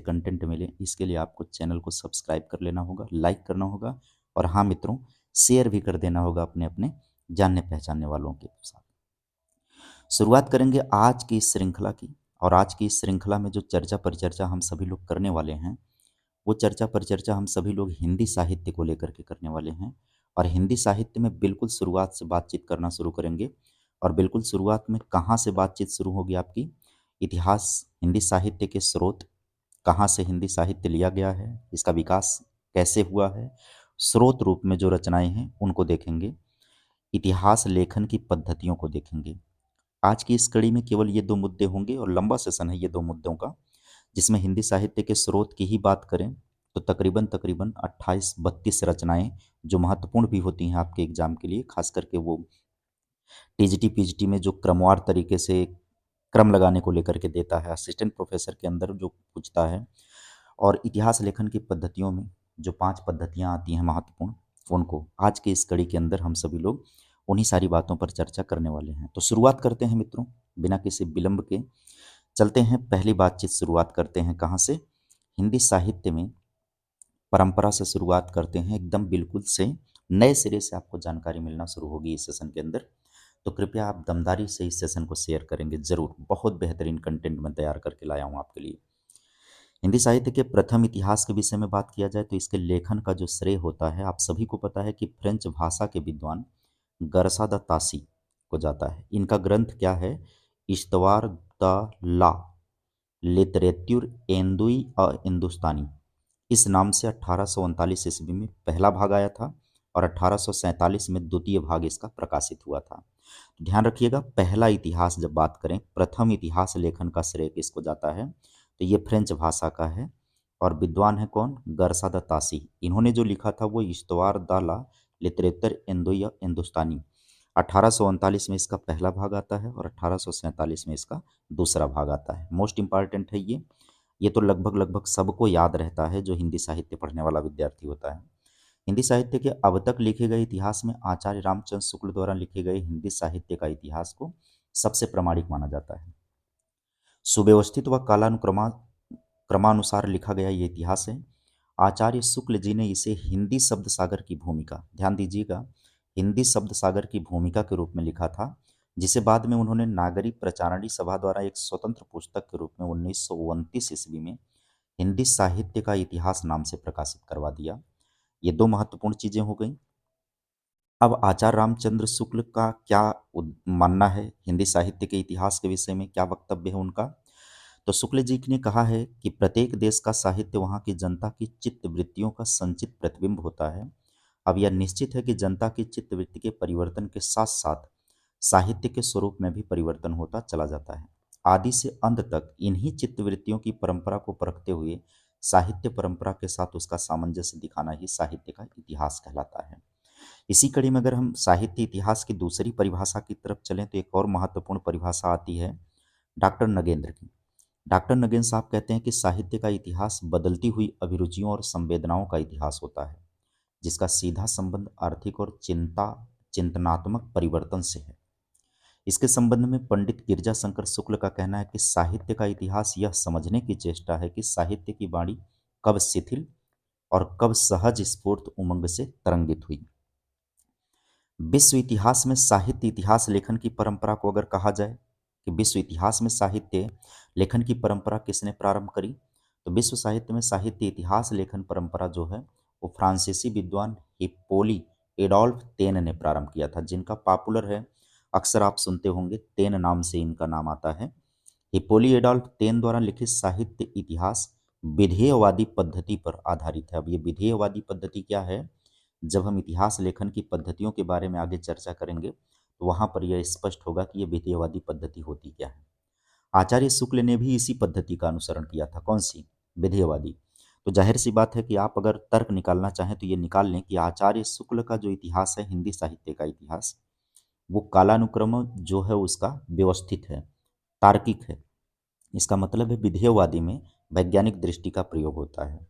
Content मिले, इसके लिए आपको चैनल को सब्सक्राइब कर लेना होगा, लाइक करना होगा और हाँ मित्रों, शेयर भी कर देना होगा अपने अपने जानने पहचानने वालों के साथ। शुरुआत करेंगे आज की इस श्रृंखला की। और आज की इस श्रृंखला में जो चर्चा परिचर्चा हम सभी लोग करने वाले हैं, वो चर्चा परिचर्चा हम सभी लोग हिंदी साहित्य को लेकर के करने वाले हैं। और हिंदी साहित्य में बिल्कुल शुरुआत से बातचीत करना शुरू करेंगे। और बिल्कुल शुरुआत में कहाँ से बातचीत शुरू होगी आपकी? इतिहास, हिंदी साहित्य के स्रोत, कहाँ से हिंदी साहित्य लिया गया है, इसका विकास कैसे हुआ है, स्रोत रूप में जो रचनाएं हैं उनको देखेंगे, इतिहास लेखन की पद्धतियों को देखेंगे। आज की इस कड़ी में केवल ये दो मुद्दे होंगे और लंबा सेशन है ये दो मुद्दों का, जिसमें हिंदी साहित्य के स्रोत की ही बात करें तो तकरीबन तकरीबन 28-32 रचनाएं जो महत्वपूर्ण भी होती हैं आपके एग्जाम के लिए, खास करके वो टीजीटी पीजीटी में जो क्रमवार तरीके से क्रम लगाने को लेकर के देता है, असिस्टेंट प्रोफेसर के अंदर जो पूछता है। और इतिहास लेखन की पद्धतियों में जो 5 पद्धतियाँ आती हैं महत्वपूर्ण, उनको आज के इस कड़ी के अंदर हम सभी लोग उन्हीं सारी बातों पर चर्चा करने वाले हैं। तो शुरुआत करते हैं मित्रों, बिना किसी विलंब के चलते हैं। पहली बातचीत शुरुआत करते हैं कहाँ से? हिंदी साहित्य में परंपरा से शुरुआत करते हैं, एकदम बिल्कुल से नए सिरे से आपको जानकारी मिलना शुरू होगी इस सेशन के अंदर। तो कृपया आप दमदारी से इस सेशन को शेयर करेंगे ज़रूर, बहुत बेहतरीन कंटेंट मैं तैयार करके लाया हूँ आपके लिए। हिंदी साहित्य के प्रथम इतिहास के विषय में बात किया जाए तो इसके लेखन का जो श्रेय होता है, आप सभी को पता है कि फ्रेंच भाषा के विद्वान गरसा द तासी को जाता है। इनका ग्रंथ क्या है? इश्तवार द ला लिटरेच्यूर एंदुई हिंदुस्तानी, इस नाम से 1839 ईस्वी में पहला भाग आया था और 1847 में द्वितीय भाग इसका प्रकाशित हुआ था। तो ध्यान रखिएगा, पहला इतिहास जब बात करें, प्रथम इतिहास लेखन का श्रेय किसको जाता है? तो ये फ्रेंच भाषा का है। और विद्वान है कौन? गरसा द तासी। इन्होंने जो लिखा था वो इश्तवार द ला लिटरेचर इंदोया हिंदुस्तानी, 1839 में इसका पहला भाग आता है और 1847 में इसका दूसरा भाग आता है। मोस्ट इंपॉर्टेंट है ये तो लगभग लगभग सबको याद रहता है जो हिंदी साहित्य पढ़ने वाला विद्यार्थी होता है। हिंदी साहित्य के अब तक लिखे गए इतिहास में आचार्य रामचंद्र शुक्ल द्वारा लिखे गए हिंदी साहित्य का इतिहास को सबसे प्रामाणिक माना जाता है। सुव्यवस्थित व क्रमानुसार लिखा गया ये इतिहास है। आचार्य शुक्ल जी ने इसे हिंदी शब्द सागर की भूमिका, ध्यान दीजिएगा, हिंदी शब्द सागर की भूमिका के रूप में लिखा था, जिसे बाद में उन्होंने नागरिक प्रचारणी सभा द्वारा एक स्वतंत्र पुस्तक के रूप में 1929 ईस्वी में हिंदी साहित्य का इतिहास नाम से प्रकाशित करवा दिया। ये दो महत्वपूर्ण चीजें हो गई। अब आचार्य रामचंद्र शुक्ल का क्या मानना है हिंदी साहित्य के इतिहास के विषय में, क्या वक्तव्य है उनका? तो शुक्ल जी ने कहा है कि प्रत्येक देश का साहित्य वहाँ की जनता की चित्त वृत्तियों का संचित प्रतिबिंब होता है। अब यह निश्चित है कि जनता की चित्त वृत्ति के परिवर्तन के साथ साथ साहित्य के स्वरूप में भी परिवर्तन होता चला जाता है। आदि से अंत तक इन्हीं चित्त वृत्तियों की परंपरा को परखते हुए साहित्य परंपरा के साथ उसका सामंजस्य दिखाना ही साहित्य का इतिहास कहलाता है। इसी कड़ी में अगर हम साहित्य इतिहास की दूसरी परिभाषा की तरफ चलें तो एक और महत्वपूर्ण परिभाषा आती है डॉक्टर नगेंद्र की। डॉक्टर नगेंद्र साहब कहते हैं कि साहित्य का इतिहास बदलती हुई अभिरुचियों और संवेदनाओं का इतिहास होता है, जिसका सीधा संबंध आर्थिक और चिंतनात्मक परिवर्तन से है। इसके संबंध में पंडित गिरजा शंकर शुक्ल का कहना है कि साहित्य का इतिहास यह समझने की चेष्टा है कि साहित्य की वाणी कब शिथिल और कब सहज स्फूर्त उमंग से तरंगित हुई। विश्व इतिहास में साहित्य इतिहास लेखन की परंपरा को अगर कहा जाए कि विश्व इतिहास में साहित्य लेखन की परंपरा किसने प्रारंभ करी, तो विश्व साहित्य में साहित्य इतिहास लेखन परंपरा जो है वो फ्रांसीसी विद्वान हिप्पोली एडोल्फ तेन ने प्रारंभ किया था, जिनका पॉपुलर है, अक्सर आप सुनते होंगे, तेन नाम से इनका नाम आता है। हिप्पोली एडोल्फ तेन द्वारा लिखित साहित्य इतिहास विधेयवादी पद्धति पर आधारित है। अब ये विधेयवादी पद्धति क्या है? जब हम इतिहास लेखन की पद्धतियों के बारे में आगे चर्चा करेंगे तो वहां पर यह स्पष्ट होगा कि यह विधेयवादी पद्धति होती क्या है। आचार्य शुक्ल ने भी इसी पद्धति का अनुसरण किया था। कौन सी? विधेयवादी। तो जाहिर सी बात है कि आप अगर तर्क निकालना चाहें तो ये निकाल लें कि आचार्य शुक्ल का जो इतिहास है, हिंदी साहित्य का इतिहास, वो कालानुक्रम जो है उसका व्यवस्थित है, तार्किक है। इसका मतलब है विधेयवादी में वैज्ञानिक दृष्टि का प्रयोग होता है।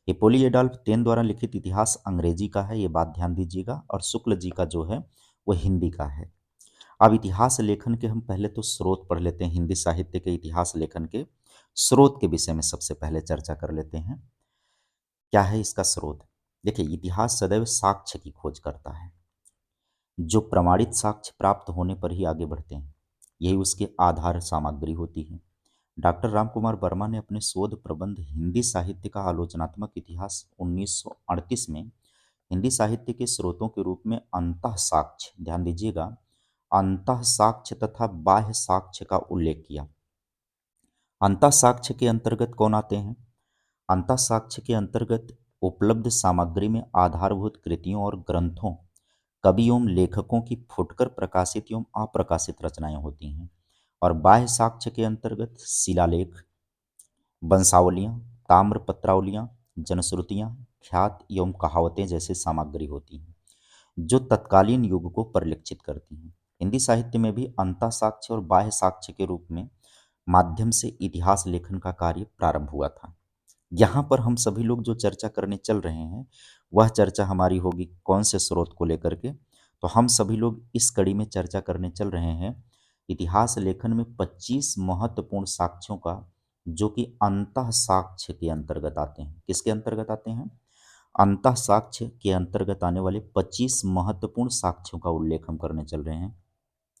हिप्पोली एडोल्फ तेन द्वारा लिखित इतिहास अंग्रेजी का है, ये बात ध्यान दीजिएगा, और शुक्ल जी का जो है वो हिंदी का है। अब इतिहास लेखन के हम पहले तो स्रोत पढ़ लेते हैं हिंदी साहित्य के इतिहास लेखन के। स्रोत के विषय में सबसे पहले चर्चा कर लेते हैं। क्या है इसका स्रोत? देखिए, इतिहास सदैव साक्ष्य की खोज करता है, जो प्रमाणित साक्ष्य प्राप्त होने पर ही आगे बढ़ते हैं। यही उसके आधार सामग्री होती है। डॉक्टर रामकुमार वर्मा ने अपने शोध प्रबंध हिंदी साहित्य का आलोचनात्मक इतिहास 1938 में हिंदी साहित्य के स्रोतों के रूप में अंतः साक्ष्य, ध्यान दीजिएगा, अंतः साक्ष्य तथा बाह्य साक्ष्य का उल्लेख किया। अंतः साक्ष्य के अंतर्गत कौन आते हैं? अंतः साक्ष्य के अंतर्गत उपलब्ध सामग्री में आधारभूत कृतियों और ग्रंथों, कवि एवं लेखकों की फुटकर प्रकाशित एवं अप्रकाशित रचनाएं होती हैं। और बाह्य साक्ष्य के अंतर्गत शिलालेख, वंशावलियाँ, ताम्रपत्रावलियाँ, जनश्रुतियाँ, ख्यात एवं कहावतें जैसी सामग्री होती हैं, जो तत्कालीन युग को परिलक्षित करती हैं। हिंदी साहित्य में भी अंतः साक्ष्य और बाह्य साक्ष्य के रूप में माध्यम से इतिहास लेखन का कार्य प्रारंभ हुआ था। यहाँ पर हम सभी लोग जो चर्चा करने चल रहे हैं, वह चर्चा हमारी होगी कौन से स्रोत को लेकर के? तो हम सभी लोग इस कड़ी में चर्चा करने चल रहे हैं इतिहास लेखन में 25 महत्वपूर्ण साक्ष्यों का, जो कि अंतः साक्ष्य के अंतर्गत आते हैं। किसके अंतर्गत आते हैं? अंतः साक्ष्य के अंतर्गत आने वाले 25 महत्वपूर्ण साक्ष्यों का उल्लेख हम करने चल रहे हैं।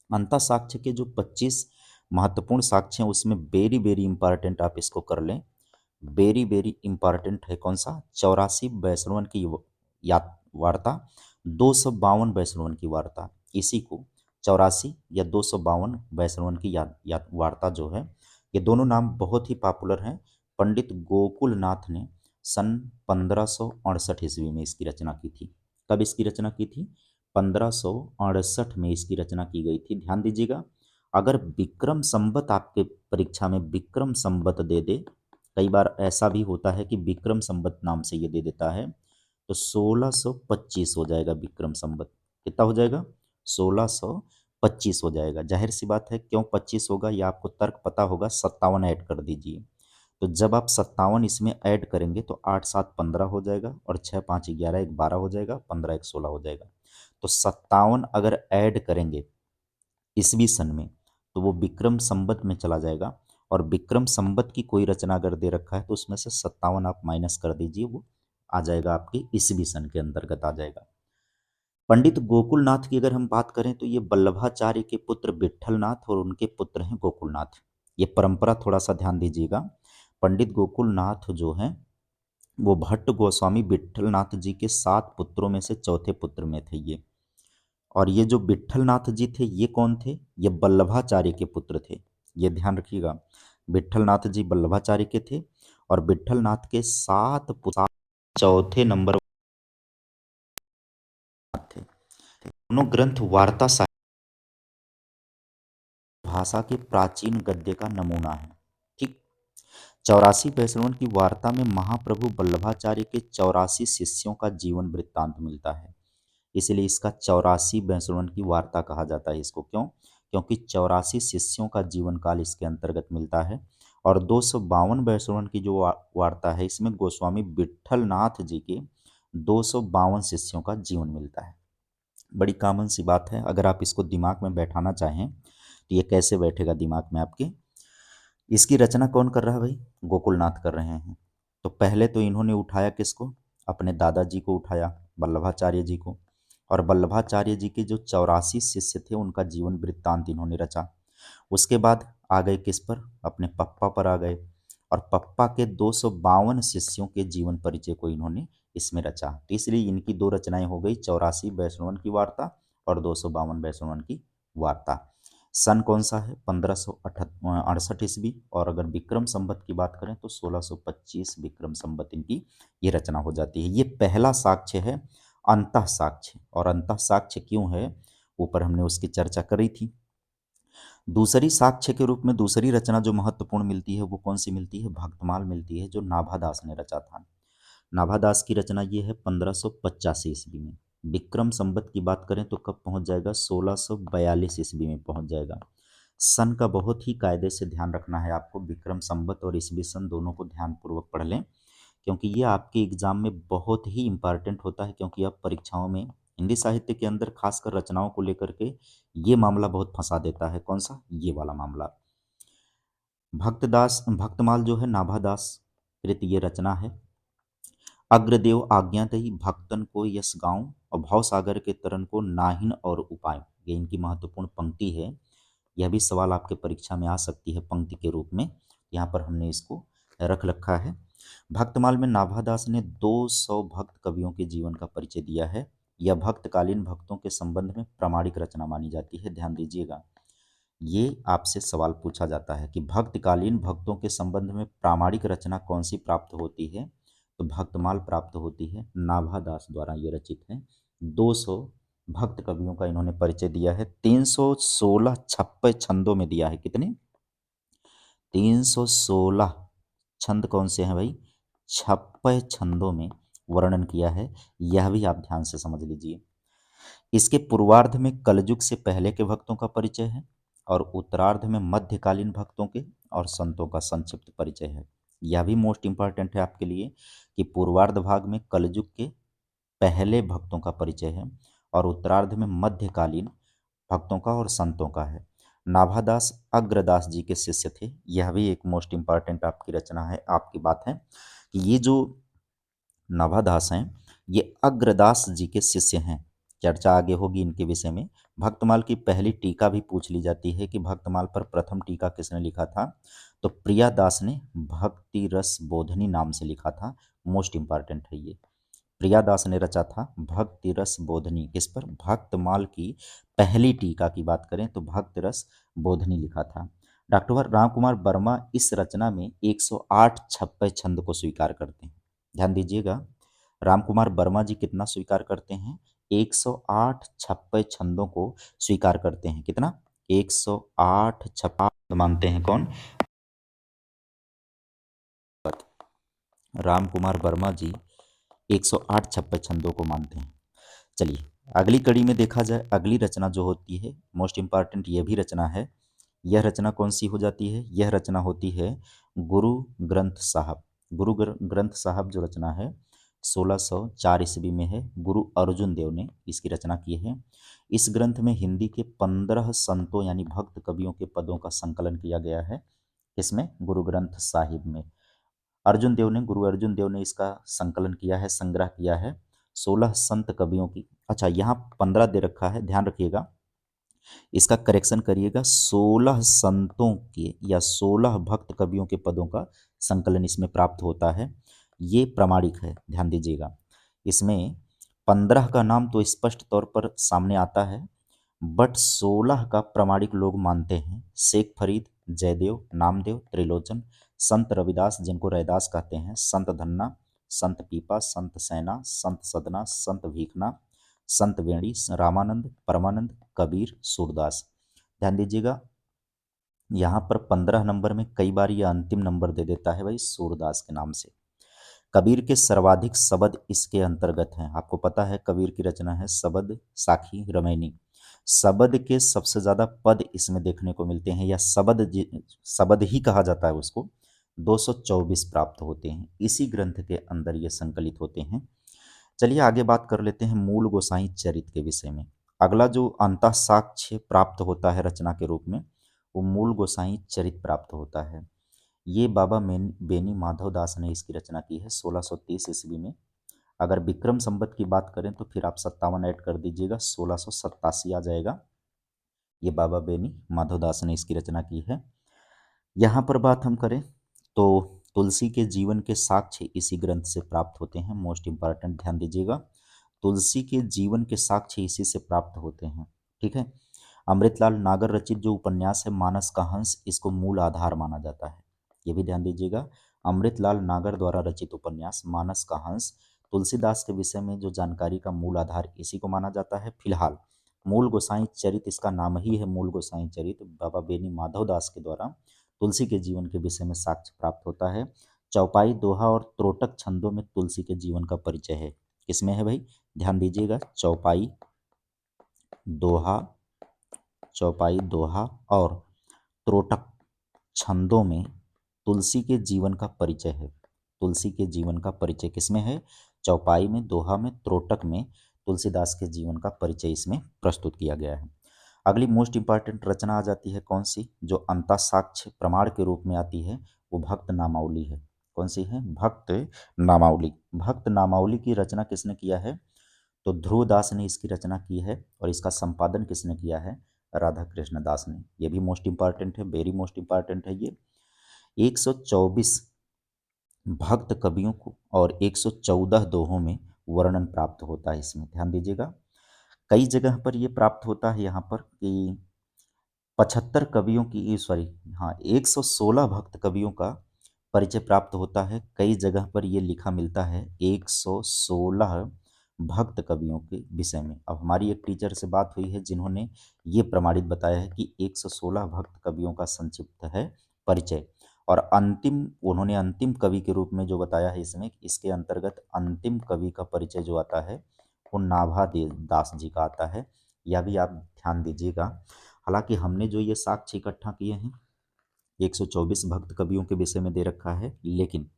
अंतः साक्ष्य के जो 25 महत्वपूर्ण साक्ष्य हैं, उसमें वेरी वेरी इंपॉर्टेंट आप इसको कर लें। वेरी वेरी इंपॉर्टेंट है कौन सा? 84 वैष्णवन की वार्ता, 252 वैष्णवन की वार्ता। इसी को 84 या 252 वैष्णवन की याद वार्ता जो है, ये दोनों नाम बहुत ही पॉपुलर हैं। पंडित गोकुलनाथ ने सन 1568 ईस्वी में इसकी रचना की थी। कब इसकी रचना की थी? 1568 में इसकी रचना की गई थी। ध्यान दीजिएगा, अगर विक्रम संवत आपके परीक्षा में विक्रम संवत दे दे, कई बार ऐसा भी होता है कि विक्रम संवत नाम से ये दे देता है, तो 1625 हो जाएगा विक्रम संवत। कितना हो जाएगा? 1625 हो जाएगा। जाहिर सी बात है, क्यों 25 होगा ये आपको तर्क पता होगा, 57 ऐड कर दीजिए। तो जब आप 57 इसमें ऐड करेंगे तो 8 7 15 हो जाएगा, और 6 5 11, 1 12 हो जाएगा, 15 1 16 हो जाएगा। तो 57 अगर ऐड करेंगे ईसवी सन में, तो वो विक्रम संवत में चला जाएगा। और विक्रम संवत की कोई रचना अगर दे रखा है तो उसमें से 57 आप माइनस कर दीजिए, वो आ जाएगा आपके ईसवी सन के अंतर्गत आ जाएगा। पंडित गोकुलनाथ की अगर हम बात करें तो ये वल्लभाचार्य के पुत्र विट्ठलनाथ और उनके पुत्र हैं गोकुलनाथ। ये परंपरा थोड़ा सा ध्यान दीजिएगा। पंडित गोकुलनाथ जो हैं, वो भट्ट गोस्वामी विट्ठलनाथ जी के 7 पुत्रों में से चौथे पुत्र में थे ये। और ये जो विट्ठलनाथ जी थे, ये कौन थे? ये वल्लभाचार्य के पुत्र थे। ये ध्यान रखिएगा, विट्ठलनाथ जी वल्लभाचार्य के थे, और विट्ठलनाथ के 7 पुत्र चौथे नंबर थे। दोनों ग्रंथ वार्ता साहित्य भाषा के प्राचीन गद्य का नमूना है। ठीक। 84 वैष्णवन की वार्ता में महाप्रभु वल्लभाचार्य के 84 शिष्यों का जीवन वृत्तांत मिलता है। इसलिए इसका 84 वैष्णवन की वार्ता कहा जाता है। इसको क्यों? क्योंकि 84 शिष्यों का जीवन काल इसके अंतर्गत मिलता है। और 252 वैष्णवन की जो वार्ता है, इसमें गोस्वामी विट्ठलनाथ जी के 252 शिष्यों का जीवन मिलता है। बड़ी कॉमन सी बात है, अगर आप इसको दिमाग में बैठाना चाहें तो ये कैसे बैठेगा दिमाग में आपके? इसकी रचना कौन कर रहा है भाई? गोकुलनाथ कर रहे हैं। तो पहले तो इन्होंने उठाया किसको? अपने दादाजी को उठाया, वल्लभाचार्य जी को। और वल्लभाचार्य जी के जो 84 शिष्य थे, उनका जीवन वृत्तांत इन्होंने रचा। उसके बाद आ गए किस पर? अपने पप्पा पर आ गए, और पप्पा के 252 शिष्यों के जीवन परिचय को इन्होंने इसमें रचा। तो इसलिए इनकी दो रचनाएं हो गई, 84 वैष्णवन की वार्ता और 252 वैष्णवन की वार्ता। सन कौन सा है? 1568 ईस्वी। और अगर विक्रम संवत की बात करें तो 1625 विक्रम संवत इनकी ये रचना हो जाती है। ये पहला साक्ष्य है, अंतः साक्ष्य। और अंतः साक्ष्य क्यों है, ऊपर हमने उसकी चर्चा करी थी। दूसरी साक्ष्य के रूप में दूसरी रचना जो महत्वपूर्ण मिलती है, वो कौन सी मिलती है? भक्तमाल मिलती है, जो नाभादास ने रचा था। नाभादास की रचना ये है 1585 ईस्वी में। विक्रम संवत की बात करें तो कब पहुंच जाएगा? 1642 ईस्वी में पहुंच जाएगा। सन का बहुत ही कायदे से ध्यान रखना है आपको। विक्रम संवत और ईस्वी सन दोनों को ध्यानपूर्वक पढ़ लें, क्योंकि ये आपके एग्जाम में बहुत ही इंपॉर्टेंट होता है। क्योंकि अब परीक्षाओं में हिंदी साहित्य के अंदर खासकर रचनाओं को लेकर के ये मामला बहुत फंसा देता है। कौन सा? ये वाला मामला। भक्तमाल जो है नाभादास कृत ये रचना है। अग्रदेव आज्ञा दई भक्तन को यस गाँव और भवसागर के तरन को नाहिन और उपाय। ये इनकी महत्वपूर्ण पंक्ति है। यह भी सवाल आपके परीक्षा में आ सकती है पंक्ति के रूप में। यहाँ पर हमने इसको रख रखा है। भक्तमाल में नाभादास ने 200 भक्त कवियों के जीवन का परिचय दिया है। यह भक्तकालीन भक्तों के संबंध में प्रामाणिक रचना मानी जाती है। ध्यान दीजिएगा, ये आपसे सवाल पूछा जाता है कि भक्तकालीन भक्तों के संबंध में प्रामाणिक रचना कौन सी प्राप्त होती है, तो भक्तमाल प्राप्त होती है। नाभादास द्वारा ये रचित है। 200 भक्त कवियों का इन्होंने परिचय दिया है। 316 छप्पय छंदों में दिया है। कितने? 316 छंद कौन से हैं भाई? छप्पय छंदों में वर्णन किया है। यह भी आप ध्यान से समझ लीजिए। इसके पूर्वार्ध में कलयुग से पहले के भक्तों का परिचय है और उत्तरार्ध में मध्यकालीन भक्तों के और संतों का संक्षिप्त परिचय है। यह भी मोस्ट इंपॉर्टेंट है आपके लिए कि पूर्वार्ध भाग में कलयुग के पहले भक्तों का परिचय है और उत्तरार्ध में मध्यकालीन भक्तों का और संतों का है। नाभादास अग्रदास जी के शिष्य थे। यह भी एक मोस्ट इंपॉर्टेंट आपकी रचना है, आपकी बात है कि ये जो नाभादास हैं ये अग्रदास जी के शिष्य हैं। चर्चा आगे होगी इनके विषय में। भक्तमाल की पहली टीका भी पूछ ली जाती है कि भक्तमाल पर प्रथम टीका किसने लिखा था, तो प्रियादास ने भक्ति रस बोधनी नाम से लिखा था। मोस्ट इंपॉर्टेंट है ये। प्रियादास ने रचा था भक्ति रस बोधनी। किस पर? भक्तमाल की पहली टीका की बात करें तो भक्ति रस बोधनी लिखा था। डॉक्टर रामकुमार वर्मा इस रचना में 108 छप्पय छंद को स्वीकार करते हैं। ध्यान दीजिएगा, रामकुमार वर्मा जी कितना स्वीकार करते हैं? 108 छप्पय छंदों को स्वीकार करते हैं। कितना? 108 छप्पय मानते हैं। कौन? रामकुमार वर्मा जी 108 छप्पय छंदों को मानते हैं। चलिए अगली कड़ी में देखा जाए, अगली रचना जो होती है मोस्ट इंपॉर्टेंट यह भी रचना है। यह रचना कौन सी हो जाती है? यह रचना होती है गुरु ग्रंथ साहब। ग्रंथ साहब जो रचना है 1604 ईस्वी में है। गुरु अर्जुन देव ने इसकी रचना की है। इस ग्रंथ में हिंदी के 15 संतों यानी भक्त कवियों के पदों का संकलन किया गया है। इसमें गुरु ग्रंथ साहिब में गुरु अर्जुन देव ने इसका संकलन किया है, संग्रह किया है 16 संत कवियों की। अच्छा, यहाँ 15 दे रखा है, ध्यान रखिएगा, इसका करेक्शन करिएगा। 16 संतों के या 16 भक्त कवियों के पदों का संकलन इसमें प्राप्त होता है। ये प्रामाणिक है, ध्यान दीजिएगा। इसमें 15 का नाम तो स्पष्ट तौर पर सामने आता है, बट 16 का प्रामाणिक लोग मानते हैं। शेख फरीद, जयदेव, नामदेव, त्रिलोचन, संत रविदास जिनको रैदास कहते हैं, संत धन्ना, संत पीपा, संत सैना, संत सदना, संत भीखना, संत वेणी, रामानंद, परमानंद, कबीर, सूरदास। ध्यान दीजिएगा, यहाँ पर 15 नंबर में कई बार यह अंतिम नंबर दे देता है भाई सूरदास के नाम से। कबीर के सर्वाधिक शब्द इसके अंतर्गत हैं। आपको पता है कबीर की रचना है शबद साखी रमैनी। शबद के सबसे ज्यादा पद इसमें देखने को मिलते हैं, या शबद ही कहा जाता है उसको। 224 प्राप्त होते हैं। इसी ग्रंथ के अंदर ये संकलित होते हैं। चलिए आगे बात कर लेते हैं मूल गोसाई चरित के विषय में। अगला जो अंतः साक्ष्य प्राप्त होता है रचना के रूप में, वो मूल गोसाई चरित प्राप्त होता है। ये बाबा बेनी माधव दास ने इसकी रचना की है 1630 ईस्वी में। अगर विक्रम संवत की बात करें तो फिर आप 57 ऐड कर दीजिएगा, 1687 आ जाएगा। ये बाबा बेनी माधव दास ने इसकी रचना की है। यहाँ पर बात हम करें तो तुलसी के जीवन के साक्ष्य इसी ग्रंथ से प्राप्त होते हैं। मोस्ट इंपॉर्टेंट, ध्यान दीजिएगा, तुलसी के जीवन के साक्ष्य इसी से प्राप्त होते हैं। ठीक है। अमृतलाल नागर रचित जो उपन्यास है मानस का हंस, इसको मूल आधार माना जाता है। ये भी ध्यान दीजिएगा, अमृतलाल नागर द्वारा रचित उपन्यास मानस का हंस, तुलसीदास के विषय में जो जानकारी का मूल आधार इसी को माना जाता है। फिलहाल मूल गोसाई चरित, इसका नाम ही है मूल गोसाई चरित, बाबा बेनी माधव दास के द्वारा तुलसी के जीवन के विषय में साक्ष्य प्राप्त होता है। चौपाई, दोहा और त्रोटक छंदों में तुलसी के जीवन का परिचय है। किसमें है भाई? ध्यान दीजिएगा, दोहा चौपाई, दोहा और त्रोटक छंदों में तुलसी के जीवन का परिचय है। तुलसी के जीवन का परिचय किसमें है? चौपाई में, दोहा में, त्रोटक में तुलसीदास के जीवन का परिचय इसमें प्रस्तुत किया गया है। अगली मोस्ट इंपॉर्टेंट रचना आ जाती है कौन सी, जो अंतःसाक्ष्य प्रमाण के रूप में आती है, वो भक्त नामावली है। कौन सी है? भक्त नामावली। भक्त नामावली की रचना किसने किया है? तो ध्रुव दास ने इसकी रचना की है, और इसका संपादन किसने किया है? राधा कृष्ण दास ने। ये भी मोस्ट इंपॉर्टेंट है, वेरी मोस्ट इंपॉर्टेंट है ये। 124 भक्त कवियों को और 114 दोहों में वर्णन प्राप्त होता है इसमें, ध्यान दीजिएगा। कई जगह पर ये प्राप्त होता है यहाँ पर कि 75 कवियों की, सॉरी, हाँ, 116 भक्त कवियों का परिचय प्राप्त होता है। कई जगह पर ये लिखा मिलता है 116 भक्त कवियों के विषय में। अब हमारी एक टीचर से बात हुई है जिन्होंने ये प्रमाणित बताया है कि 116 भक्त कवियों का संक्षिप्त है परिचय, और अंतिम, उन्होंने अंतिम कवि के रूप में जो बताया है इसमें, इसके अंतर्गत अंतिम कवि का परिचय जो आता है वो नाभा दास जी का आता है। यह भी आप ध्यान दीजिएगा। हालांकि हमने जो ये साक्ष्य इकट्ठा किए हैं 124 भक्त कवियों के विषय में दे रखा है, लेकिन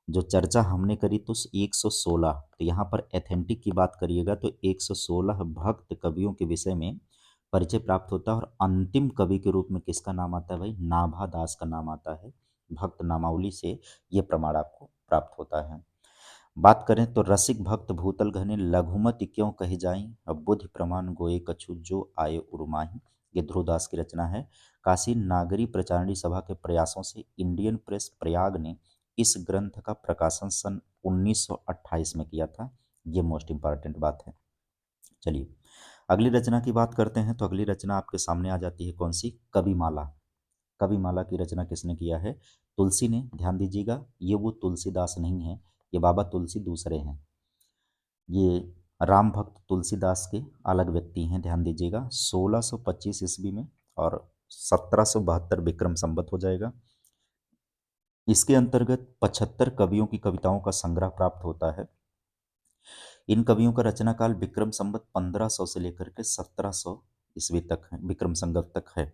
जो चर्चा हमने करी तो 116, तो यहाँ पर एथेंटिक की बात करिएगा तो 116 भक्त कवियों के विषय में परिचय प्राप्त होता है, और अंतिम कवि के रूप में किसका नाम आता है भाई? नाभा दास का नाम आता है। भक्त नामावली से ये प्रमाण आपको प्राप्त होता है। बात करें तो रसिक भक्त भूतल घने लघुमति क्यों कही जाई, अब बुद्धि प्रमाण गोए कछु जो आए उर्माही। ये ध्रुवदास की रचना है। काशी नागरी प्रचारणी सभा के प्रयासों से इंडियन प्रेस प्रयाग ने इस ग्रंथ का प्रकाशन सन 1928 में किया था। ये मोस्ट इंपॉर्टेंट बात है। चलिए अगली रचना की बात करते हैं, तो अगली रचना आपके सामने आ जाती है कौन सी? कविमाला। कविमाला की रचना किसने किया है? तुलसी ने। ध्यान दीजिएगा, ये वो तुलसीदास नहीं है, ये बाबा तुलसी दूसरे हैं। ये राम भक्त तुलसीदास के अलग व्यक्ति हैं, ध्यान दीजिएगा। 1625 ईस्वी में और 1772 विक्रम संवत हो जाएगा। इसके अंतर्गत 75 कवियों की कविताओं का संग्रह प्राप्त होता है। इन कवियों का रचना काल विक्रम संवत 1500 से लेकर के 1700 ईस्वी तक है, विक्रम संवत तक है।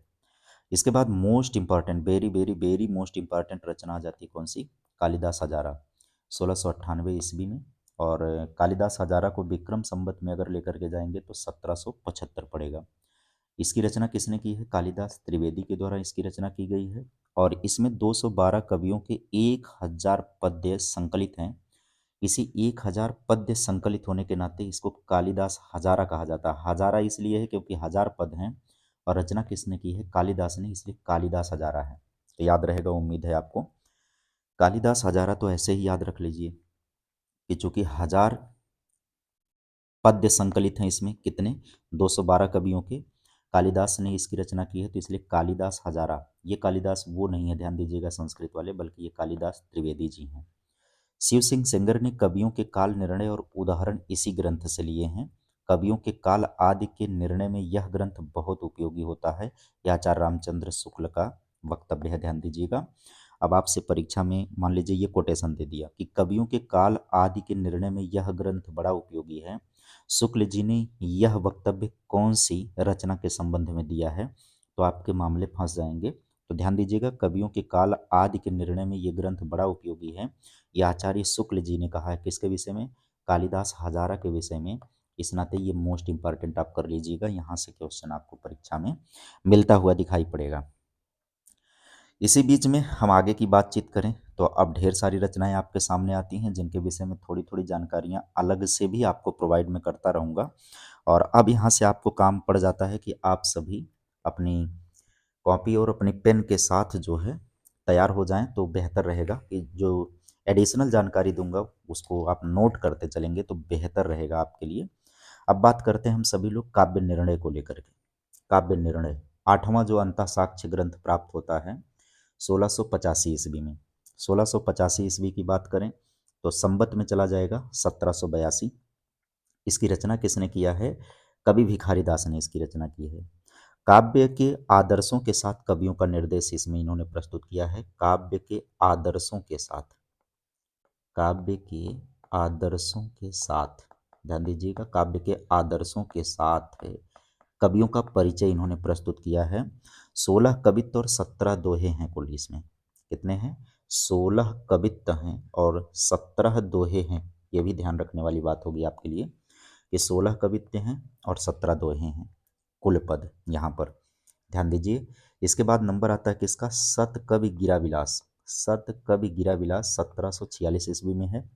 इसके बाद most important, very very very most important रचना आ जाती है कौन सी? कालिदास हजारा, 1698 ईस्वी में। और कालिदास हजारा को विक्रम संवत में अगर लेकर के जाएंगे तो 1775 पड़ेगा। इसकी रचना किसने की है? कालिदास त्रिवेदी के द्वारा इसकी रचना की गई है, और इसमें 212 कवियों के 1000 पद्य संकलित हैं। इसी 1000 पद्य संकलित होने के नाते इसको कालिदास हजारा कहा जाता है। हजारा इसलिए है क्योंकि 1000 पद हैं, और रचना किसने की है? कालिदास ने, इसलिए कालिदास हजारा है। तो याद रहेगा, उम्मीद है आपको। कालिदास हजारा तो ऐसे ही याद रख लीजिए कि चूंकि 1000 पद्य संकलित हैं इसमें, कितने? 212 कवियों के, कालिदास ने इसकी रचना की है, तो इसलिए कालिदास हजारा। ये कालिदास वो नहीं है, ध्यान दीजिएगा, संस्कृत वाले, बल्कि ये कालिदास त्रिवेदी जी हैं। शिव सिंह सेंगर ने कवियों के काल निर्णय और उदाहरण इसी ग्रंथ से लिए हैं। कवियों के काल आदि के निर्णय में यह ग्रंथ बहुत उपयोगी होता है। यह आचार्य रामचंद्र शुक्ल का वक्तव्य है, ध्यान दीजिएगा। अब आपसे परीक्षा में मान लीजिए ये कोटेशन दे दिया कि कवियों के काल आदि के निर्णय में यह ग्रंथ बड़ा उपयोगी है। शुक्ल जी ने यह वक्तव्य कौन सी रचना के संबंध में दिया है? तो आपके मामले फंस जाएंगे। तो ध्यान दीजिएगा, कवियों के काल आदि के निर्णय में ये ग्रंथ बड़ा उपयोगी है, ये आचार्य शुक्ल जी ने कहा है। किसके विषय में? कालिदास हजारा के विषय में। इस नाते ये मोस्ट इंपॉर्टेंट आप कर लीजिएगा, यहाँ से क्वेश्चन आपको परीक्षा में मिलता हुआ दिखाई पड़ेगा। इसी बीच में हम आगे की बातचीत करें तो अब ढेर सारी रचनाएं आपके सामने आती हैं जिनके विषय में थोड़ी थोड़ी जानकारियां अलग से भी आपको प्रोवाइड में करता रहूँगा। और अब यहाँ से आपको काम पड़ जाता है कि आप सभी अपनी कॉपी और अपनी पेन के साथ जो है तैयार हो जाएं, तो बेहतर रहेगा कि जो एडिशनल जानकारी दूंगा उसको आप नोट करते चलेंगे तो बेहतर रहेगा आपके लिए। अब बात करते हैं हम सभी लोग काव्य निर्णय को लेकर के। काव्य निर्णय 8वां जो अंतःसाक्ष्य ग्रंथ प्राप्त होता है 1685 ईस्वी में। 1685 ईस्वी की बात करें तो संवत में चला जाएगा 1782। इसकी रचना किसने किया है? कवि भिखारीदास ने इसकी रचना की है। काव्य के आदर्शों के साथ कवियों का निर्देश इसमें इन्होंने प्रस्तुत किया है। काव्य के आदर्शों के साथ, काव्य के आदर्शों के साथ, ध्यान दीजिएगा, काव्य के आदर्शों के साथ है कवियों का परिचय इन्होंने प्रस्तुत किया है। 16 कवित्व और 17 दोहे हैं कुल इसमें। कितने हैं? 16 कवित्व हैं और 17 दोहे हैं। ये भी ध्यान रखने वाली बात होगी आपके लिए कि 16 कवित्व हैं और 17 दोहे हैं। कुलपद, यहाँ पर ध्यान दीजिए। इसके बाद नंबर आता है किसका, सतकवि गिरा विलास। सतकवि गिरा विलास 1746 ईस्वी में है।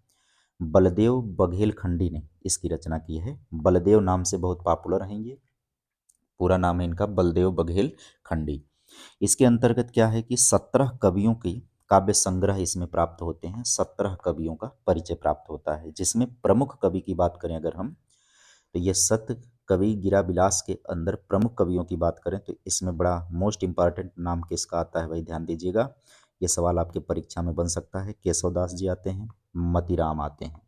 बलदेव बघेल खंडी ने इसकी रचना की है। बलदेव नाम से बहुत पॉपुलर हैं ये, पूरा नाम है इनका बलदेव बघेल खंडी। इसके अंतर्गत क्या है कि 17 कवियों की काव्य संग्रह इसमें प्राप्त होते हैं। 17 कवियों का परिचय प्राप्त होता है, जिसमें प्रमुख कवि की बात करें अगर हम, तो ये सत कवि गिरा विलास के अंदर प्रमुख कवियों की बात करें तो इसमें बड़ा मोस्ट इंपॉर्टेंट नाम किसका आता है भाई, ध्यान दीजिएगा। ये सवाल आपके परीक्षा में बन सकता है। केशवदास जी आते हैं, मतीराम आते हैं,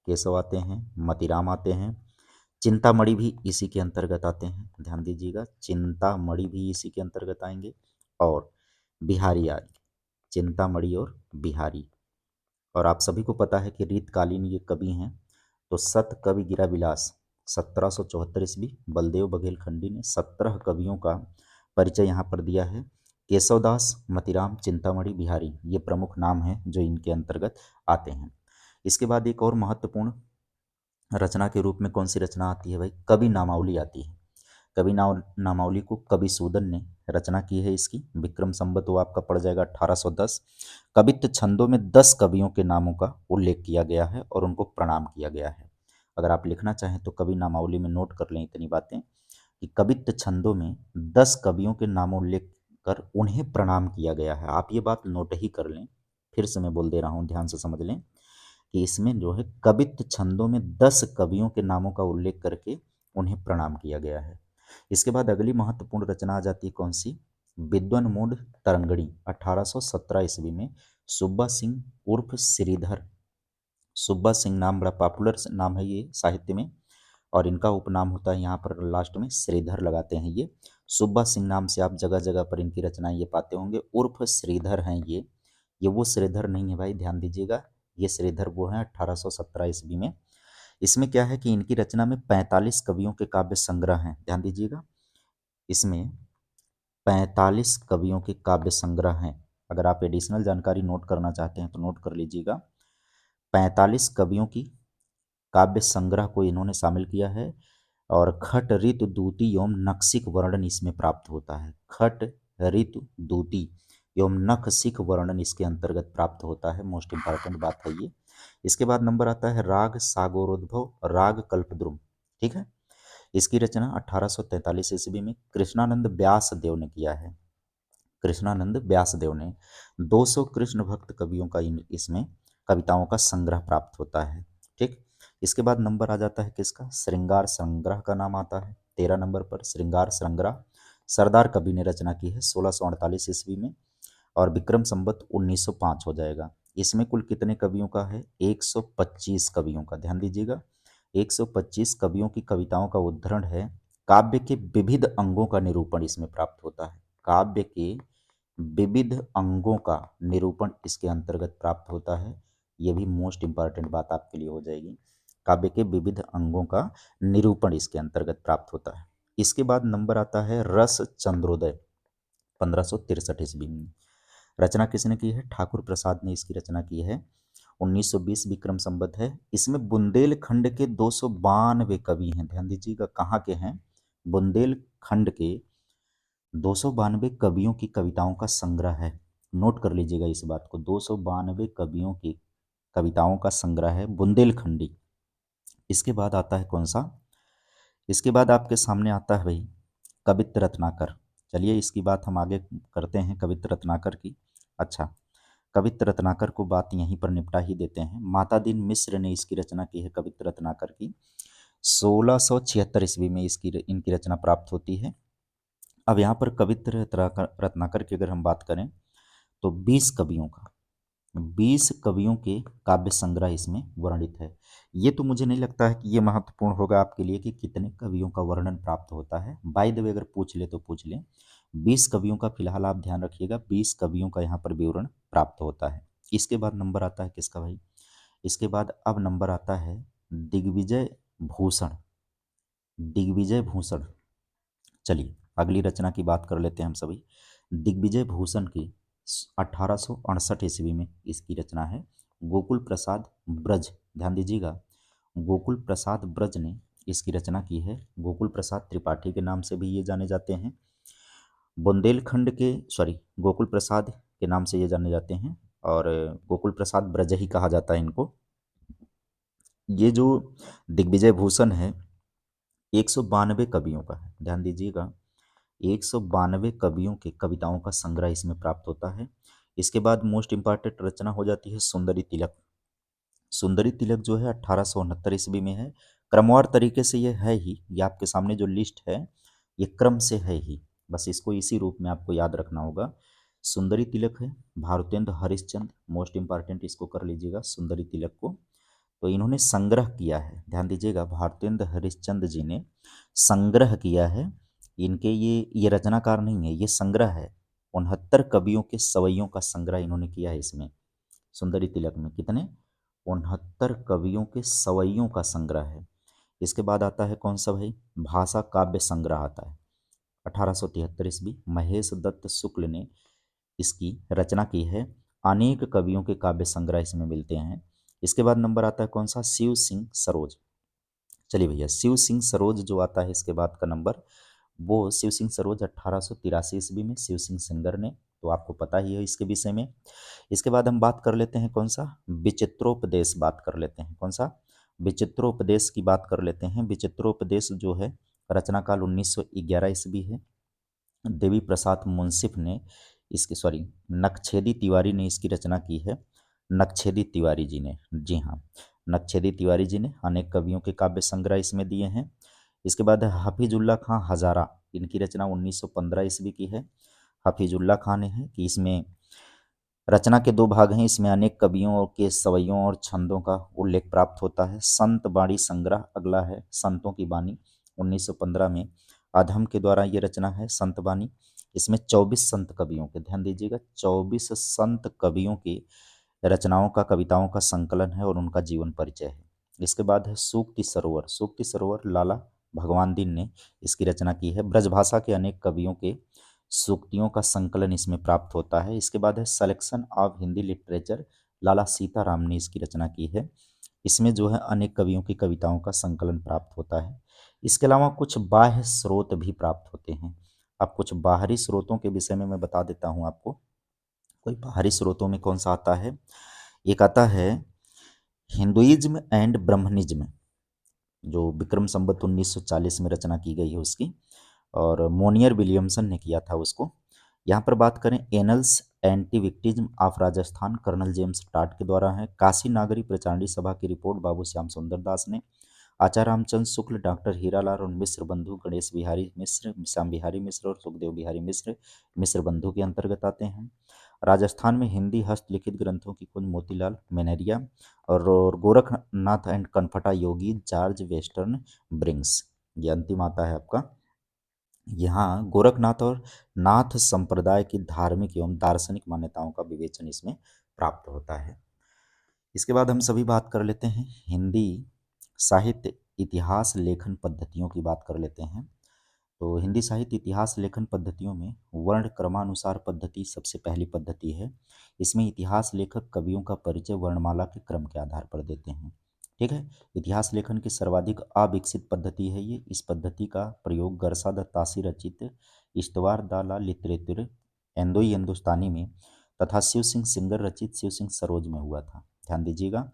केशव आते हैं, मतीराम आते हैं। चिंतामणि भी इसी के अंतर्गत आते हैं, ध्यान दीजिएगा, चिंतामणि भी इसी के अंतर्गत आएंगे। और बिहारी आएंगे, चिंतामणि और बिहारी। और आप सभी को पता है कि रीतकालीन ये कवि हैं। तो सत कवि गिरा विलास 1774 ईस्वी, बलदेव बघेल खंडी ने 17 कवियों का परिचय यहाँ पर दिया है। केशवदास, मतीराम, चिंतामणि, बिहारी ये प्रमुख नाम हैं जो इनके अंतर्गत आते हैं। इसके बाद एक और महत्वपूर्ण रचना के रूप में कौन सी रचना आती है भाई, कवि नामावली आती है। कवि नामावली को कवि सूदन ने रचना की है इसकी। विक्रम संवत वो आपका पड़ जाएगा 1810। कवित्व छंदों में 10 कवियों के नामों का उल्लेख किया गया है और उनको प्रणाम किया गया है। अगर आप लिखना चाहें तो कवि नामावली में नोट कर लें इतनी बातें कि कवित्व छंदों में 10 कवियों के नाम उल्लेख कर उन्हें प्रणाम किया गया है। आप ये बात नोट ही कर लें, फिर से मैं बोल दे रहा हूँ, ध्यान से समझ लें कि इसमें जो है कवित्व छंदों में 10 कवियों के नामों का उल्लेख करके उन्हें प्रणाम किया गया है। इसके बाद अगली महत्वपूर्ण रचना आ जाती है कौन सी, विद्वन्मूड तरंगणी 1817 ईस्वी में सुब्बा सिंह उर्फ श्रीधर। सुब्बा सिंह नाम बड़ा पॉपुलर नाम है ये साहित्य में, और इनका उपनाम होता है यहाँ पर लास्ट में श्रीधर लगाते हैं ये। सुब्बा सिंह नाम से आप जगह जगह पर इनकी रचनाएं ये पाते होंगे, उर्फ श्रीधर हैं ये वो श्रीधर नहीं है भाई, ध्यान दीजिएगा। ये श्रीधर वो हैं 1817 ईस्वी में। इसमें क्या है कि इनकी रचना में 45 कवियों के काव्य संग्रह हैं, ध्यान दीजिएगा। इसमें 45 कवियों के काव्य संग्रह हैं। अगर आप एडिशनल जानकारी नोट करना चाहते हैं तो नोट कर लीजिएगा। 45 कवियों की काव्य संग्रह को इन्होंने शामिल किया है। और खट ऋतु दूती एवं नक्सिक वर्णन इसमें प्राप्त होता है। खट ऋतु दूती एवं नखसिक वर्णन इसके अंतर्गत प्राप्त होता है। मोस्ट इंपॉर्टेंट बात है ये। इसके बाद नंबर आता है राग सागरोद्भव, राग कल्पद्रुम, ठीक है। इसकी रचना 1843 ईस्वी में कृष्णानंद व्यास देव ने किया है। कृष्णानंद व्यास देव ने 200 कृष्ण भक्त कवियों का इसमें कविताओं का संग्रह प्राप्त होता है, ठीक। इसके बाद नंबर आ जाता है किसका, श्रृंगार संग्रह का नाम आता है 13 नंबर पर। श्रृंगार संग्रह सरदार कवि ने रचना की है 1648 ईस्वी में, और विक्रम संवत 1905 हो जाएगा। इसमें कुल कितने कवियों का है, 125 कवियों का, ध्यान दीजिएगा। 125 कवियों की कविताओं का उद्धरण है। काव्य के विविध अंगों का निरूपण इसमें प्राप्त होता है। काव्य के विविध अंगों का निरूपण इसके अंतर्गत प्राप्त होता है। ये भी मोस्ट इंपॉर्टेंट बात आपके लिए हो जाएगी। काव्य के विविध अंगों का निरूपण इसके अंतर्गत प्राप्त होता है। इसके बाद नंबर आता है रस चंद्रोदय 1563 ईस्वी में। रचना किसने की है, ठाकुर प्रसाद ने इसकी रचना की है। 1920 विक्रम संवत है। इसमें बुंदेलखंड के 292 कवि हैं, ध्यान दीजिएगा कहाँ के हैं, बुंदेलखंड के 292 कवियों की कविताओं का संग्रह है। नोट कर लीजिएगा इस बात को, 292 कवियों की कविताओं का संग्रह है बुंदेलखंडी। इसके बाद आता है कौन सा, इसके बाद आपके सामने आता है भाई कवित्र रत्नाकर। चलिए इसकी बात हम आगे करते हैं कवित्र रत्नाकर की। अच्छा, कवित्र रत्नाकर को बात यहीं पर निपटा ही देते हैं। माता दीन मिश्र ने इसकी रचना की है कवित्र रत्नाकर की। 1676 ईस्वी में इनकी रचना प्राप्त होती है। अब यहाँ पर कवित्र रत्नाकर की अगर हम बात करें तो 20 कवियों के काव्य संग्रह इसमें वर्णित है। ये तो मुझे नहीं लगता है कि ये महत्वपूर्ण होगा आपके लिए कि कितने कवियों का वर्णन प्राप्त होता है। बाय द वे अगर पूछ ले तो पूछ लें, 20 कवियों का फिलहाल आप ध्यान रखिएगा, 20 कवियों का यहाँ पर विवरण प्राप्त होता है। इसके बाद नंबर आता है किसका भाई, इसके बाद अब नंबर आता है दिग्विजय भूषण। दिग्विजय भूषण, चलिए अगली रचना की बात कर लेते हैं हम सभी। दिग्विजय भूषण की 1868 ईस्वी में इसकी रचना है। गोकुल प्रसाद ब्रज, ध्यान दीजिएगा, गोकुल प्रसाद ब्रज ने इसकी रचना की है। गोकुल प्रसाद त्रिपाठी के नाम से भी ये जाने जाते हैं। बुंदेलखंड के गोकुल प्रसाद के नाम से ये जाने जाते हैं, और गोकुल प्रसाद ब्रजही कहा जाता है इनको। ये जो दिग्विजय भूषण है 192 कवियों का है, ध्यान दीजिएगा। 192 कवियों के कविताओं का संग्रह इसमें प्राप्त होता है। इसके बाद मोस्ट इम्पॉर्टेंट रचना हो जाती है सुंदरी तिलक। सुंदरी तिलक जो है 1869 ईस्वी में है। क्रमवार तरीके से ये है ही, ये आपके सामने जो लिस्ट है ये क्रम से है ही, बस इसको इसी रूप में आपको याद रखना होगा। सुंदरी तिलक है भारतेंद्र हरिश्चंद्र, मोस्ट इंपॉर्टेंट, इसको कर लीजिएगा सुंदरी तिलक को। तो इन्होंने संग्रह किया है, ध्यान दीजिएगा, भारतेंद्र हरिश्चंद्र जी ने संग्रह किया है। इनके ये रचनाकार नहीं है, ये संग्रह है। 69 कवियों के सवैयों का संग्रह इन्होंने किया है इसमें, सुंदरी तिलक में। कितने? 69 कवियों के सवैयों का संग्रह है। इसके बाद आता है कौन सा भाई? भाषा काव्य संग्रह आता है 1873 ईस्वी, महेश दत्त शुक्ल ने इसकी रचना की है। अनेक कवियों के काव्य संग्रह इसमें मिलते हैं। इसके बाद नंबर आता है कौन सा? शिव सिंह सरोज। चलिए भैया, शिव सिंह सरोज जो आता है इसके बाद का नंबर, वो शिव सिंह सरोज 1883 ईस्वी में शिव सिंह सिंगर ने, तो आपको पता ही है इसके विषय में। इसके बाद हम बात कर लेते हैं कौन सा? विचित्रोपदेश बात कर लेते हैं। कौन सा? विचित्रोपदेश की बात कर लेते हैं। विचित्रोपदेश जो है रचनाकाल 1911 ईस्वी है। देवी प्रसाद मुंसिफ ने इसकी नक्छेदी तिवारी ने इसकी रचना की है। नक्छेदी तिवारी जी ने, जी हाँ, नक्छेदी तिवारी जी ने अनेक कवियों के काव्य संग्रह इसमें दिए हैं। इसके बाद हफीजुल्ला खां हजारा, इनकी रचना 1915 ईस्वी की है। हफीजुल्ला खां ने है कि इसमें रचना के दो भाग हैं, इसमें अनेक कवियों के सवैयों और छंदों का उल्लेख प्राप्त होता है। संत बाणी संग्रह अगला है, संतों की बानी, 1915 में अधम के द्वारा ये रचना है संत बानी। इसमें 24 संत कवियों के, ध्यान दीजिएगा, 24 संत कवियों की रचनाओं का, कविताओं का संकलन है और उनका जीवन परिचय है। इसके बाद है सूक्ति सरोवर। सूक्ति सरोवर लाला भगवान दीन ने इसकी रचना की है। ब्रजभाषा के अनेक कवियों के सूक्तियों का संकलन इसमें प्राप्त होता है। इसके बाद है सलेक्शन ऑफ हिंदी लिटरेचर, लाला सीताराम ने इसकी रचना की है। इसमें जो है अनेक कवियों की कविताओं का संकलन प्राप्त होता है। इसके अलावा कुछ बाह्य स्रोत भी प्राप्त होते हैं। अब कुछ बाहरी स्रोतों के विषय में मैं बता देता हूँ आपको। कोई बाहरी स्रोतों में कौन सा आता है? एक आता है हिंदुइज्म एंड ब्रह्मनिज्म, जो विक्रम संवत 1940 में रचना की गई है उसकी, और मोनियर विलियमसन ने किया था उसको। यहाँ पर बात करें annals antiquities of Rajasthan, colonel James Tod के द्वारा है। काशी नागरी प्रचारणी सभा की रिपोर्ट बाबू श्याम सुंदर दास ने। आचार्य रामचंद्र शुक्ल, डॉक्टर हीरालाल और मिश्र बंधु, गणेश बिहारी मिश्र, श्याम बिहारी मिश्र और सुखदेव बिहारी मिश्र, मिश्र बंधु के अंतर्गत आते हैं। राजस्थान में हिंदी हस्तलिखित ग्रंथों की खोज मोतीलाल मेनेरिया और Gorakhnath and Kanphata yogi George Weston Briggs. ये अंतिम आता है आपका। यहाँ गोरखनाथ और नाथ संप्रदाय की धार्मिक एवं दार्शनिक मान्यताओं का विवेचन इसमें प्राप्त होता है। इसके बाद हम सभी बात कर लेते हैं हिंदी साहित्य इतिहास लेखन पद्धतियों की बात कर लेते हैं। तो हिंदी साहित्य इतिहास लेखन पद्धतियों में वर्ण क्रमानुसार पद्धति सबसे पहली पद्धति है। इसमें इतिहास लेखक कवियों का परिचय वर्णमाला के क्रम के आधार पर देते हैं। ठीक है। इतिहास लेखन की सर्वाधिक अविकसित पद्धति है ये। इस पद्धति का प्रयोग गरसा द तासी रचित इश्तवार द ला लिटरेचर एंदोई हिंदुस्तानी में तथा शिव सिंह सिंगर रचित शिव सिंह सरोज में हुआ था, ध्यान दीजिएगा।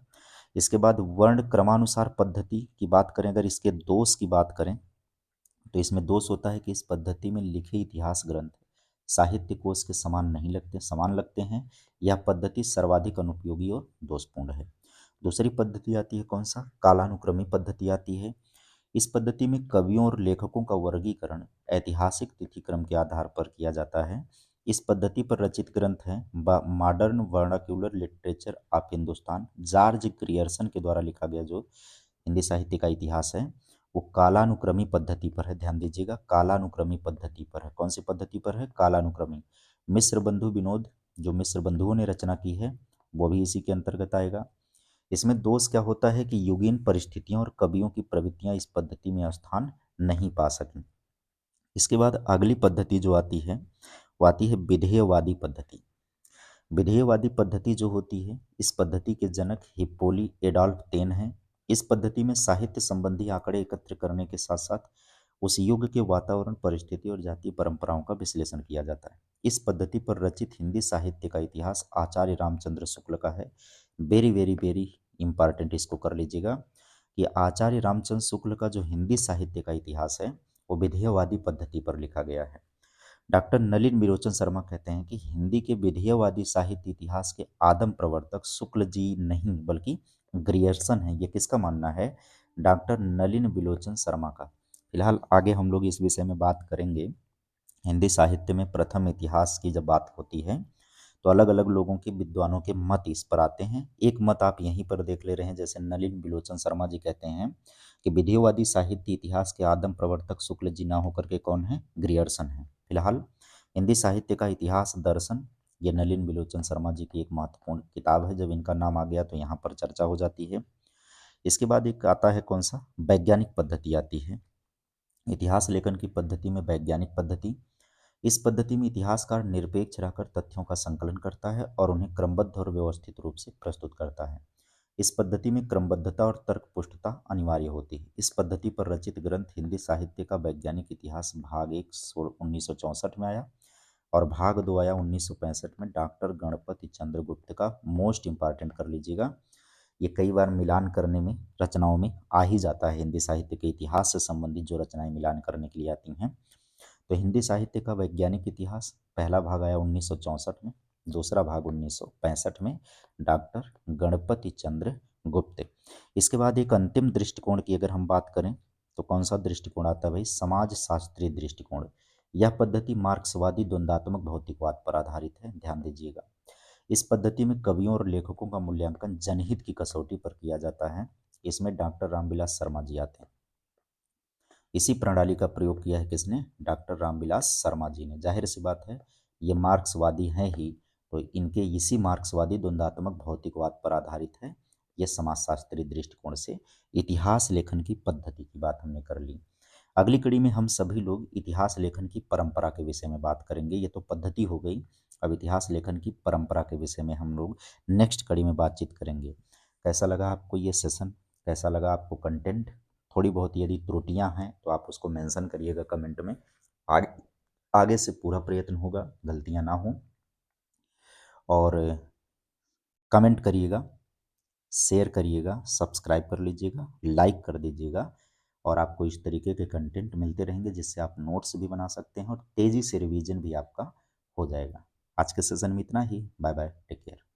इसके बाद वर्ण क्रमानुसार पद्धति की बात करें, अगर इसके दोष की बात करें तो इसमें दोष होता है कि इस पद्धति में लिखे इतिहास ग्रंथ साहित्य कोश के समान लगते हैं। यह पद्धति सर्वाधिक अनुपयोगी और दोषपूर्ण है। दूसरी पद्धति आती है कौन सा? कालानुक्रमी पद्धति आती है। इस पद्धति में कवियों और लेखकों का वर्गीकरण ऐतिहासिक तिथि क्रम के आधार पर किया जाता है। इस पद्धति पर रचित ग्रंथ है modern vernacular literature of Hindustan, George Grierson के द्वारा लिखा गया जो हिंदी साहित्य का इतिहास है, वो कालानुक्रमी पद्धति पर है। ध्यान दीजिएगा, कालानुक्रमी पद्धति पर है। कौन सी पद्धति पर है? कालानुक्रमी। मिश्र बंधु विनोद, जो मिश्र बंधुओं ने रचना की है, वो भी इसी के अंतर्गत आएगा। इसमें दोष क्या होता है कि युगीन परिस्थितियों और कवियों की प्रवृत्तियां इस पद्धति में स्थान नहीं पा सकी। इसके बाद अगली पद्धति जो आती है वो आती है विधेयवादी पद्धति। विधेयवादी पद्धति जो होती है, इस पद्धति के जनक हिप्पोली एडॉल्फ टेन है। इस पद्धति में साहित्य संबंधी आंकड़े एकत्र करने के साथ साथ उस युग के वातावरण, परिस्थिति और जातीय परंपराओं का विश्लेषण किया जाता है। इस पद्धति पर रचित हिंदी साहित्य का इतिहास आचार्य रामचंद्र शुक्ल का है। वेरी वेरी वेरी इंपॉर्टेंट, इसको कर लीजिएगा कि आचार्य रामचंद्र शुक्ल का जो हिंदी साहित्य का इतिहास है वो विधेयवादी पद्धति पर लिखा गया है। डॉक्टर नलिन विरोचन शर्मा कहते हैं कि हिंदी के विधेयवादी साहित्य इतिहास के आदम प्रवर्तक शुक्ल जी नहीं बल्कि ग्रियर्सन है। ये किसका मानना है? डॉक्टर नलिन विलोचन शर्मा का। फिलहाल आगे हम लोग इस विषय में बात करेंगे। हिंदी साहित्य में प्रथम इतिहास की जब बात होती है तो अलग अलग लोगों के, विद्वानों के मत इस पर आते हैं। एक मत आप यहीं पर देख ले रहे हैं, जैसे नलिन विलोचन शर्मा जी कहते हैं कि विधेयवादी साहित्य इतिहास के आदम प्रवर्तक शुक्ल जी ना होकर के कौन है? ग्रियर्सन है। फिलहाल हिंदी साहित्य का इतिहास दर्शन, ये नलिन विलोचन शर्मा जी की एक महत्वपूर्ण किताब है। जब इनका नाम आ गया तो यहाँ पर चर्चा हो जाती है। इसके बाद एक आता है कौन सा? वैज्ञानिक पद्धति आती है। इतिहास लेखन की पद्धति में वैज्ञानिक पद्धति। इस पद्धति में इतिहासकार निरपेक्ष रहकर तथ्यों का संकलन करता है और उन्हें क्रमबद्ध और व्यवस्थित रूप से प्रस्तुत करता है। इस पद्धति में क्रमबद्धता और तर्कपुष्टता अनिवार्य होती है। इस पद्धति पर रचित ग्रंथ हिंदी साहित्य का वैज्ञानिक इतिहास भाग 1 1964 में आया और भाग 2 आया 1965 में डॉक्टर गणपति चंद्र गुप्त का। मोस्ट इंपॉर्टेंट कर लीजिएगा, ये कई बार मिलान करने में, रचनाओं में आ ही जाता है। हिंदी साहित्य के इतिहास से संबंधित जो रचनाएं मिलान करने के लिए आती हैं। तो हिंदी साहित्य का वैज्ञानिक इतिहास पहला भाग आया 1964 में, दूसरा भाग 1965 में, डॉक्टर गणपति चंद्र गुप्त। इसके बाद एक अंतिम दृष्टिकोण की अगर हम बात करें तो कौन सा दृष्टिकोण आता है भाई? समाज शास्त्रीय दृष्टिकोण। यह पद्धति मार्क्सवादी द्वंद्वात्मक भौतिकवाद पर आधारित है, ध्यान दीजिएगा। इस पद्धति में कवियों और लेखकों का मूल्यांकन जनहित की कसौटी पर किया जाता है। इसमें डॉक्टर रामविलास शर्मा जी आते हैं। इसी प्रणाली का प्रयोग किया है किसने? डॉक्टर रामविलास शर्मा जी ने। जाहिर सी बात है ये मार्क्सवादी हैं ही, तो इनके इसी मार्क्सवादी द्वंद्वात्मक भौतिकवाद पर आधारित है। ये समाजशास्त्री दृष्टिकोण से इतिहास लेखन की पद्धति की बात हमने कर ली। अगली कड़ी में हम सभी लोग इतिहास लेखन की परंपरा के विषय में बात करेंगे। ये तो पद्धति हो गई, अब इतिहास लेखन की परंपरा के विषय में हम लोग नेक्स्ट कड़ी में बातचीत करेंगे। कैसा लगा आपको ये सेशन? कैसा लगा आपको कंटेंट? थोड़ी बहुत यदि त्रुटियां हैं तो आप उसको मेंशन करिएगा कमेंट में। आगे आगे से पूरा प्रयत्न होगा गलतियां ना हो। और कमेंट करिएगा, शेयर करिएगा, सब्सक्राइब कर लीजिएगा, लाइक कर दीजिएगा। और आपको इस तरीके के कंटेंट मिलते रहेंगे जिससे आप नोट्स भी बना सकते हैं और तेज़ी से रिवीजन भी आपका हो जाएगा। आज के सेशन में इतना ही। Bye bye, take care.